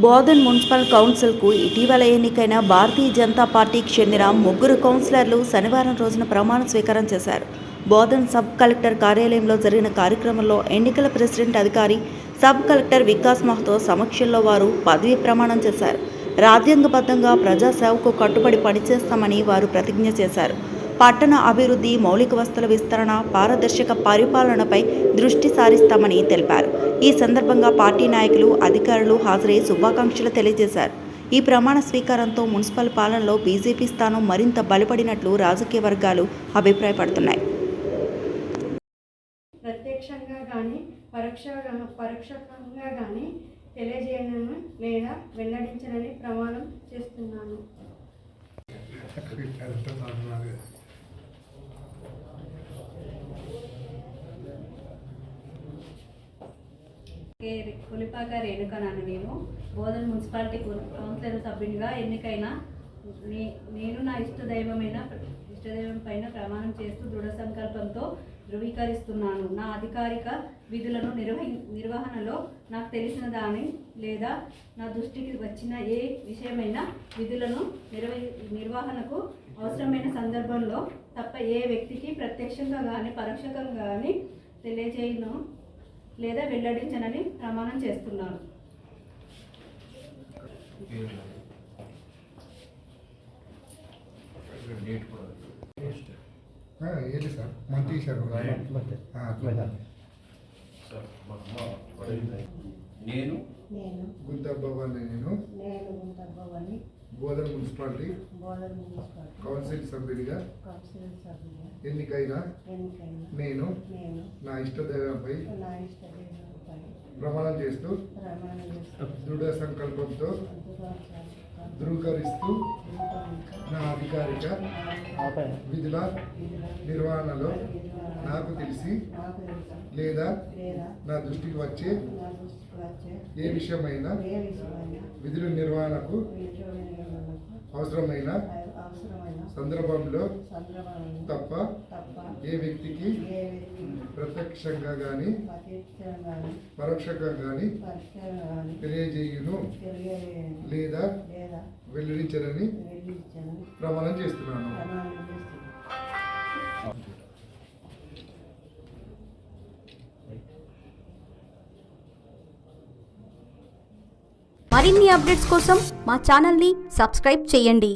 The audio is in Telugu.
బోధన్ మున్సిపల్ కౌన్సిల్కు ఇటీవల ఎన్నికైన భారతీయ జనతా పార్టీకి చెందిన ముగ్గురు కౌన్సిలర్లు శనివారం రోజున ప్రమాణ స్వీకారం చేశారు. బోధన్ సబ్ కలెక్టర్ కార్యాలయంలో జరిగిన కార్యక్రమంలో ఎన్నికల ప్రెసిడెంట్ అధికారి సబ్ కలెక్టర్ వికాస్ మహతో సమక్షంలో వారు పదవీ ప్రమాణం చేశారు. రాజ్యాంగబద్ధంగా ప్రజాసేవకు కట్టుబడి పనిచేస్తామని వారు ప్రతిజ్ఞ చేశారు. పట్టణ అభివృద్ధి, మౌలిక వసతుల విస్తరణ, పారదర్శక పరిపాలనపై దృష్టి సారిస్తామని తెలిపారు. ఈ సందర్భంగా పార్టీ నాయకులు, అధికారులు హాజరై శుభాకాంక్షలు తెలియజేశారు. ఈ ప్రమాణ స్వీకారంతో మున్సిపల్ పాలనలో బీజేపీ స్థానం మరింత బలపడినట్లు రాజకీయ వర్గాలు అభిప్రాయపడుతున్నాయి. ప్రత్యక్షంగా కానీ పరోక్షంగా కానీ తెలియజేయనని లేదా వెల్లడించనని ప్రమాణం చేస్తున్నాను. కొలిపాక రేణుకనాను. నేను బోధన్ మున్సిపాలిటీ కౌన్సిలర్ సభ్యునిగా ఎన్నికైన నేను నా ఇష్టదైవం పైన ప్రమాణం చేస్తూ దృఢ సంకల్పంతో ధృవీకరిస్తున్నాను. నా అధికారిక విధులను నిర్వహణలో నాకు తెలిసిన దాని లేదా నా దృష్టికి వచ్చిన ఏ విషయమైన విధులను నిర్వహణకు అవసరమైన సందర్భంలో తప్ప ఏ వ్యక్తికి ప్రత్యక్షంగా కానీ పరోక్షంగా కానీ తెలియజేయను లేదా వెల్లడించనని ప్రమాణం చేస్తున్నాను. ఏంటి సార్ మంత్రి సార్ నేను గుంతబ్బవాన్ని బోధన్ మున్సిపాలిటీ కౌన్సిల్ సభ్యుడిగా ఎన్నికైన నేను నా ఇష్టదైవంపై ప్రమాణం చేస్తూ దృఢ సంకల్పంతో ధృవీకరిస్తూ నా అధికారిక విధుల నిర్వహణలో నాకు తెలిసి లేదా నా దృష్టికి వచ్చే ఏ విషయమైనా విధుల నిర్వహణకు అవసరమైన సందర్భంలో తప్ప ఏ వ్యక్తికి ప్రత్యక్షంగా కానీ పరోక్షంగా కానీ తెలియజేయును లేదా వెల్లడించనని ప్రమాణం చేస్తున్నాను. మరిన్ని అప్డేట్స్ కోసం మా ఛానల్ని సబ్స్క్రైబ్ చేయండి.